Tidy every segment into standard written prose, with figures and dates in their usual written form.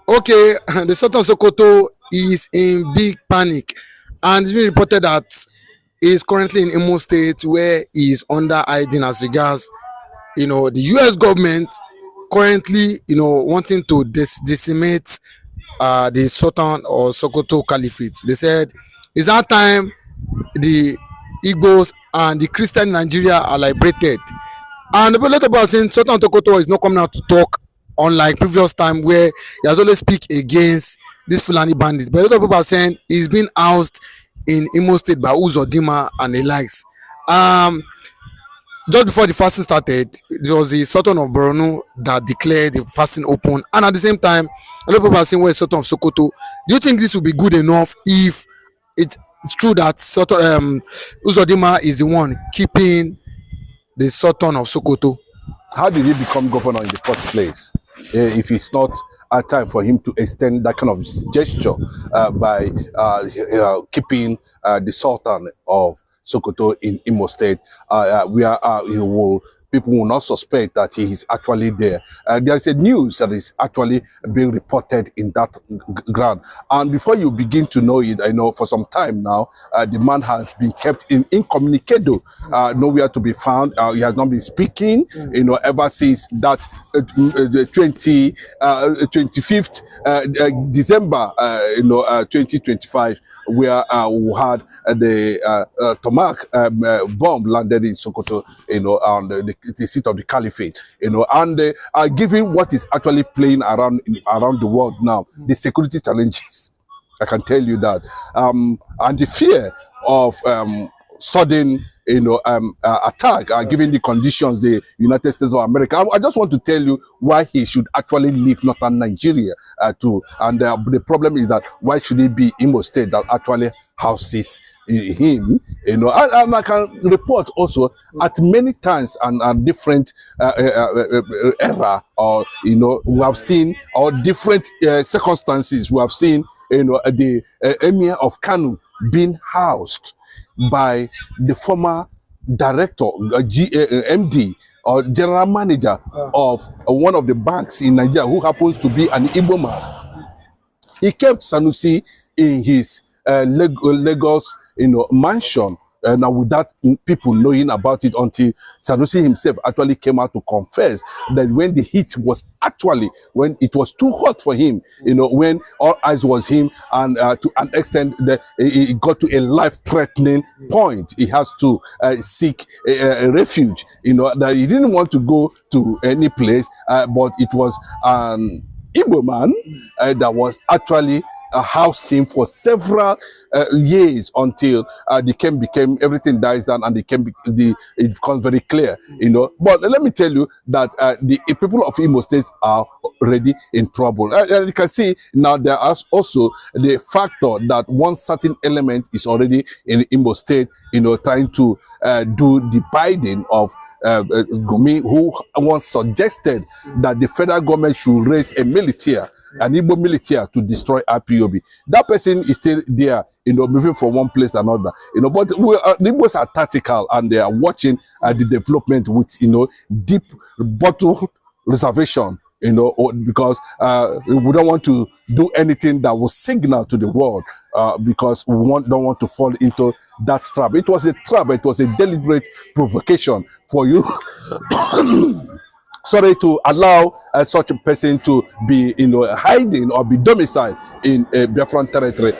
Okay, the Sultan of Sokoto is in big panic, and it's been reported that he is currently in Imo State, where he is under hiding as regards, the U.S. government currently, wanting to decimate the Sultan or Sokoto Caliphate. They said it's that time the Igbos and the Christian Nigeria are liberated. And a lot of people are saying Sultan Sokoto is not coming out to talk, unlike previous time where he has always speak against this Fulani bandits. But a lot of people are saying he's been housed in Imo State by Uzodima and the likes. Um, just before the fasting started, it was the Sultan of Borno that declared the fasting open. And at the same time, a lot of people are saying, well, Sultan of Sokoto. Do you think this will be good enough if it's true that Sultan Uzodima is the one keeping the Sultan of Sokoto? How did he become governor in the first place? If it's not a time for him to extend that kind of gesture by keeping the Sultan of Sokoto in Imo State, people will not suspect that he is actually there. There is a news that is actually being reported in that ground. And before you begin to know it, I know for some time now, the man has been kept incommunicado, nowhere to be found. He has not been speaking, ever since that 25th December, 2025, where we had the Tomac bomb landed in Sokoto, on the seat of the caliphate, and given what is actually playing around the world now, the security challenges, I can tell you that, and the fear of sudden attack, given the conditions, the United States of America. I just want to tell you why he should actually leave northern Nigeria and the problem is that why should it be Imo State that actually houses him, and I can report also at many times and different era, or we have seen, or different circumstances, we have seen the emir of Kanu being housed by the former director, MD, or general manager of one of the banks in Nigeria, who happens to be an Igbo man. He kept Sanusi in his Lagos, mansion, now without people knowing about it, until Sanusi himself actually came out to confess that when the heat was actually, when it was too hot for him, when all eyes was him, and to an extent that it got to a life-threatening point, he has to seek a refuge, that he didn't want to go to any place, but it was an Igbo man that was actually housed him for several years, until the camp became, everything dies down, and it becomes very clear, But let me tell you that the people of Imo State are already in trouble. And you can see now there is also the factor that one certain element is already in Imo State, trying to do the biding of Gumi, who once suggested that the federal government should raise a military, an Igbo military, to destroy IPOB. That person is still there, moving from one place to another, but the Igbos are tactical, and they are watching the development with, deep bottle reservation, because we don't want to do anything that will signal to the world, because we don't want to fall into that trap. It was a trap, it was a deliberate provocation for you sorry, to allow such a person to be, hiding or be domiciled in Biafran territory,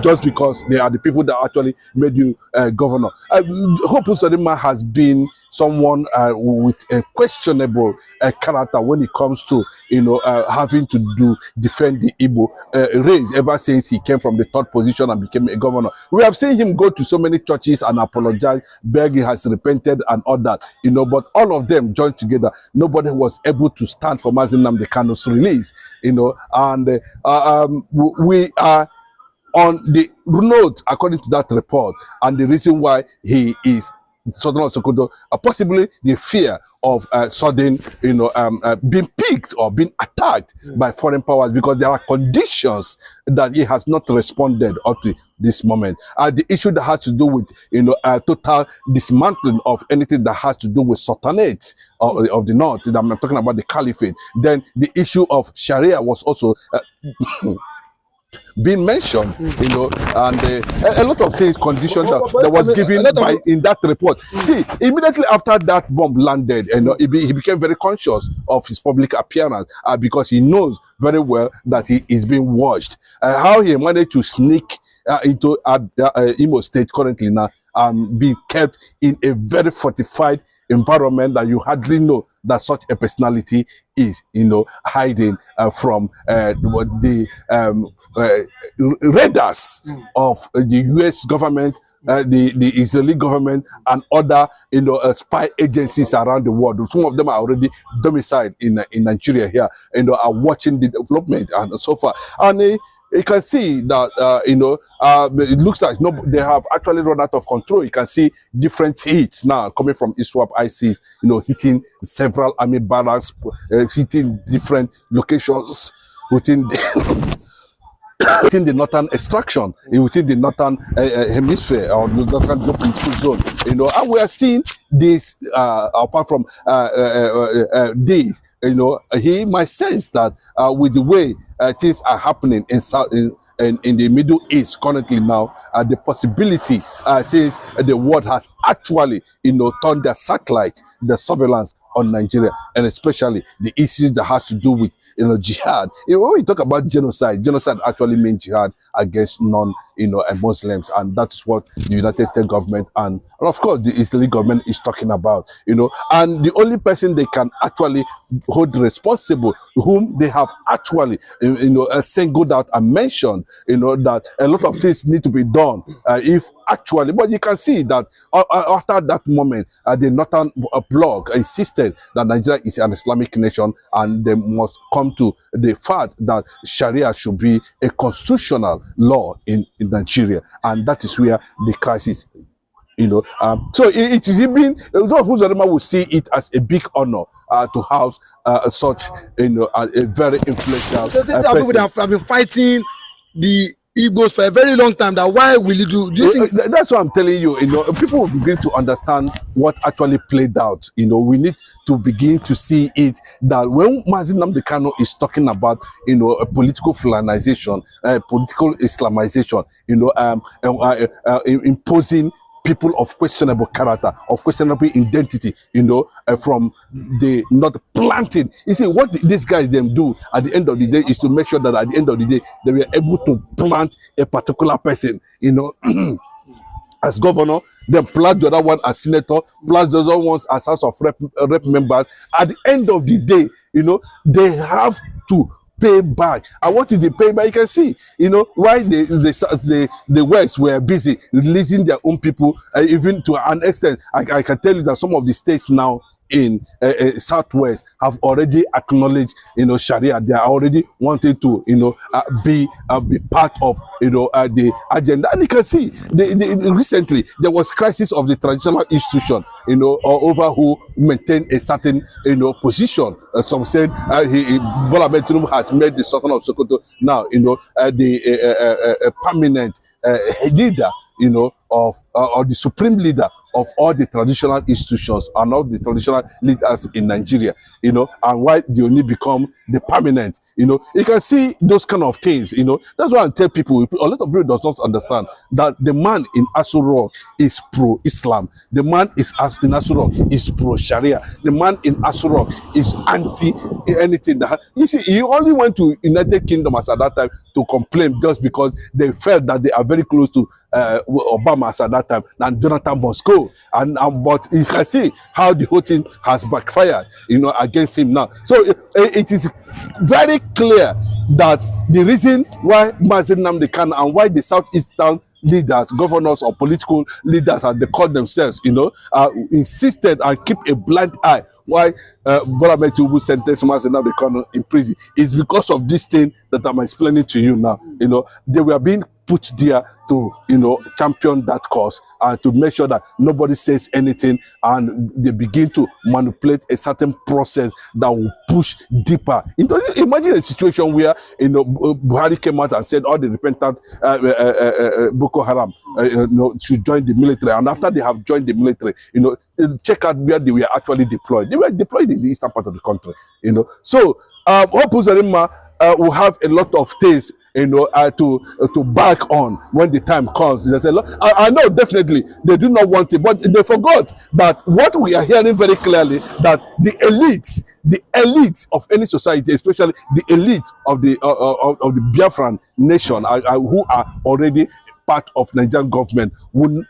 just because they are the people that actually made you governor. Hope Uzodinma has been someone with a questionable character when it comes to, having to defend the Igbo race, ever since he came from the third position and became a governor. We have seen him go to so many churches and apologize, beg, he has repented and all that, but all of them joined together. Nobody was able to stand for Mazi Nnamdi Kanu's release, and we are on the note according to that report, and the reason why he is Sultan of Sokoto, possibly the fear of sudden, being picked or being attacked by foreign powers, because there are conditions that he has not responded up to this moment. The issue that has to do with, total dismantling of anything that has to do with Sultanate of the North, I'm talking about the Caliphate. Then the issue of Sharia was also being mentioned, you know, and a lot of things, conditions that was I mean, a given lot by of in that report. See, immediately after that bomb landed, you know, he became very conscious of his public appearance because he knows very well that he is being watched. How he managed to sneak into Imo State currently now and be kept in a very fortified environment that you hardly know that such a personality is, you know, hiding from the raiders of the U.S. government, the Israeli government, and other, you know, spy agencies around the world. Some of them are already domiciled in Nigeria here, you know, are watching the development and so far. And you can see that you know, it looks like they have actually run out of control. You can see different hits now coming from ISWAP ICs, you know, hitting several army barracks, hitting different locations within within the northern extraction, within the northern hemisphere or the northern geopolitical zone, you know, and we are seeing this apart from this, you know, he might sense that with the way things are happening in South in the Middle East currently now, the possibility since the world has actually, you know, turned their satellite, the surveillance on Nigeria, and especially the issues that has to do with, you know, jihad. You know, when we talk about genocide actually means jihad against non, you know, Muslims, and that's what the United States government and of course the Israeli government is talking about, you know. And the only person they can actually hold responsible, whom they have actually, you know, singled out and mentioned, you know, that a lot of things need to be done if actually, but you can see that after that moment, the Northern Bloc insisted that Nigeria is an Islamic nation and they must come to the fact that Sharia should be a constitutional law in Nigeria, and that is where the crisis, you know. So it is even those who will see it as a big honor to have such, you know, a very influential people that have been fighting the Igbos for a very long time. That why will you do you think that's what I'm telling you, you know, people will begin to understand what actually played out. You know, we need to begin to see it that when Mazi Nnamdi Kanu is talking about, you know, a political Fulanization, political Islamization, you know, imposing people of questionable character, of questionable identity, you know, from the not planting. You see, what these guys them do at the end of the day is to make sure that at the end of the day they were able to plant a particular person, you know, as governor, then plant the other one as senator, plus the other ones as House of Rep members. At the end of the day, you know, they have to pay back. And what is the payback? You can see, you know, why the West were busy releasing their own people, even to an extent. I can tell you that some of the states now in Southwest have already acknowledged, you know, Sharia. They are already wanting to, you know, be part of, you know, the agenda. And you can see, recently there was crisis of the traditional institution, you know, over who maintain a certain, you know, position. Some said Bola Ahmed Tinubu has made the Sultan of Sokoto now, you know, the permanent leader, you know, of or the supreme leader of all the traditional institutions and all the traditional leaders in Nigeria, you know, and why they only become the permanent, you know. You can see those kind of things, you know. That's why I tell people, a lot of people does not understand that the man in Aso Rock is pro-Islam. The man in Aso Rock is pro-Sharia. The man in Aso Rock is anti anything that, you see, he only went to United Kingdom as at that time to complain just because they felt that they are very close to Obama as at that time, and Jonathan must go. But you can see how the whole thing has backfired, you know, against him now. So it is very clear that the reason why Mazi Nnamdi Kanu and why the Southeastern leaders, governors or political leaders as they call themselves, you know, insisted and keep a blind eye why Bola Ahmed Tinubu sentenced Mazi Nnamdi Kanu in prison is because of this thing that I'm explaining to you now. You know, they were being put there to, you know, champion that cause and to make sure that nobody says anything, and they begin to manipulate a certain process that will push deeper. Imagine a situation where, you know, Buhari came out and said all the repentant Boko Haram, you know, should join the military, and after they have joined the military, you know, check out where they were actually deployed. They were deployed in the eastern part of the country, you know. So, will have a lot of things, to back on when the time comes. There's a lot. I know definitely they do not want it, but they forgot that what we are hearing very clearly, that the elite of any society, especially the elite of the Biafran nation, who are already part of Nigerian government,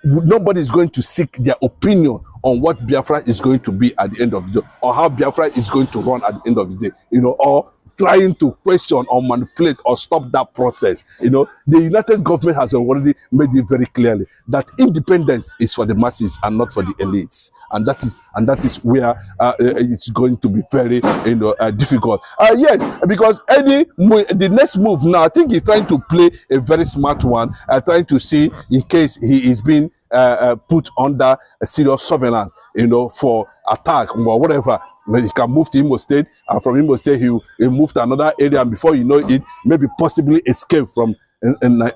nobody is going to seek their opinion on what Biafra is going to be at the end of the day, or how Biafra is going to run at the end of the day, or trying to question or manipulate or stop that process. The United government has already made it very clearly that independence is for the masses and not for the elites, and that is where it's going to be very difficult. Yes, because the next move now, I think he's trying to play a very smart one, trying to see in case he is being put under a serious surveillance, for attack or whatever. He can move to Imo State, and from Imo State he'll move to another area, and before you know it, maybe possibly escape from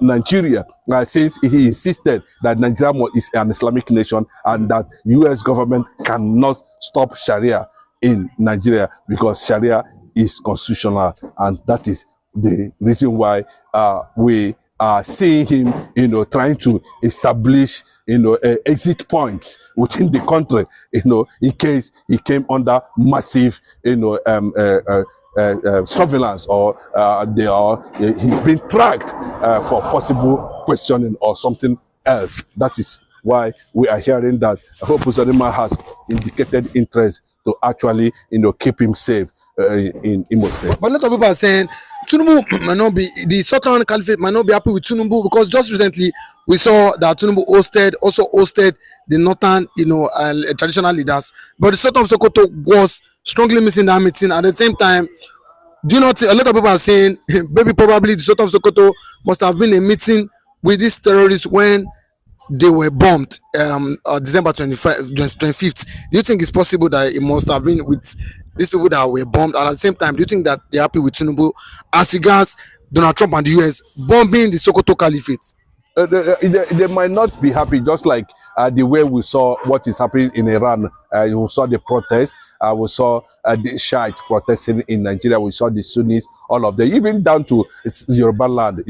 Nigeria, since he insisted that Nigeria is an Islamic nation and that U.S. government cannot stop Sharia in Nigeria because Sharia is constitutional, and that is the reason why we are seeing him, trying to establish, exit points within the country, in case he came under massive, surveillance, or he's been tracked for possible questioning or something else. That is why we are hearing that Hope Uzodinma has indicated interest to actually, keep him safe in Imo State. But a lot of people are saying Tinubu might not be, the Sultan Caliphate might not be happy with Tinubu, because just recently we saw that Tinubu also hosted the northern, traditional leaders, but the Sultan of Sokoto was strongly missing that meeting. At the same time, do you not? A lot of people are saying maybe probably the Sultan of Sokoto must have been a meeting with these terrorists when they were bombed December 25th. Do you think it's possible that it must have been with these people that were bombed? And at the same time, do you think that they're happy with Tinubu as regards Donald Trump and the US bombing the Sokoto Caliphate? They might not be happy, just like the way we saw what is happening in Iran. We saw the protest. We saw the Shiites protesting in Nigeria. We saw the Sunnis, all of them, even down to Yoruba land.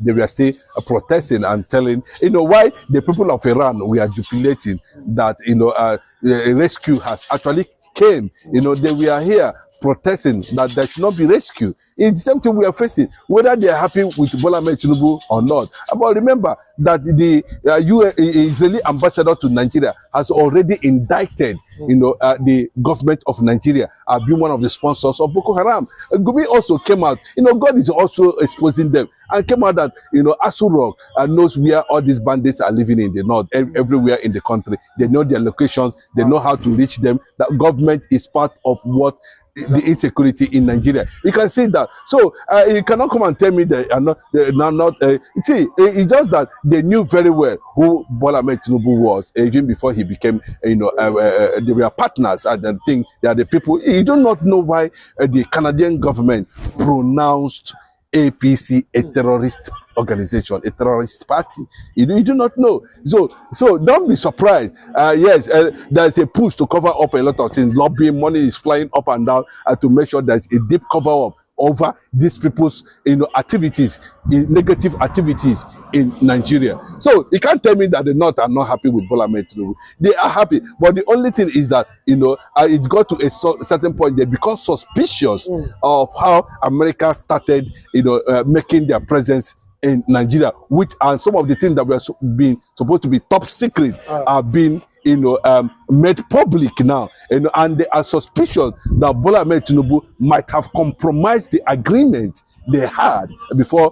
They were still protesting and telling, why the people of Iran were jubilating that, a rescue has actually came. They were here protesting that there should not be rescue. It's the same thing we are facing, whether they are happy with Bola Ahmed Tinubu or not. But remember that the Israeli ambassador to Nigeria has already indicted, the government of Nigeria as being one of the sponsors of Boko Haram. Gumi also came out, God is also exposing them, and came out that, Asu Rock knows where all these bandits are living in the north, everywhere in the country. They know their locations, they know how to reach them. That government is part of what the insecurity in Nigeria. You can see that. So you cannot come and tell me they are not. See, it's just that they knew very well who Bola Ahmed Tinubu was, even before he became. They were partners. And I think they are the people. You do not know why the Canadian government pronounced APC a terrorist organization, a terrorist party. You do not know. So don't be surprised. Yes, there's a push to cover up a lot of things. Lobbying money is flying up and down to make sure there's a deep cover up over these people's activities, negative activities in Nigeria. So you can't tell me that the North are not happy with Bola Ahmed Tinubu. They are happy, but the only thing is that it got to a certain point they become suspicious of how America started making their presence in Nigeria, which and some of the things that were supposed to be top secret are being made public now, and they are suspicious that Bola Ahmed Tinubu might have compromised the agreement they had before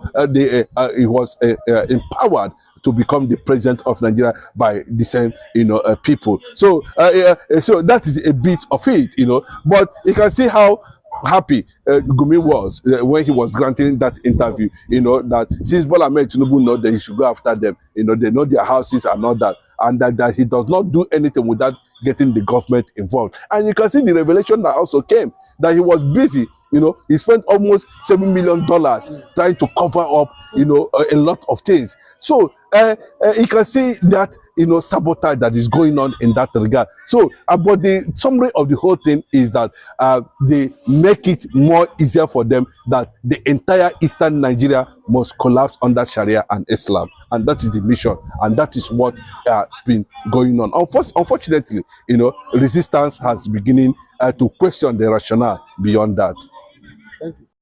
he was empowered to become the president of Nigeria by the same people. So so that is a bit of it, but you can see how happy Gumi was when he was granting that interview, that since Bola Ahmed Tinubu know that he should go after them, they know their houses and all that, and that he does not do anything without getting the government involved. And you can see the revelation that also came, that he was busy, he spent almost $7 million trying to cover up, a lot of things. So you can see that, sabotage that is going on in that regard. So, but the summary of the whole thing is that they make it more easier for them that the entire eastern Nigeria must collapse under Sharia and Islam, and that is the mission, and that is what has been going on. Unfortunately, resistance has beginning to question the rationale beyond that.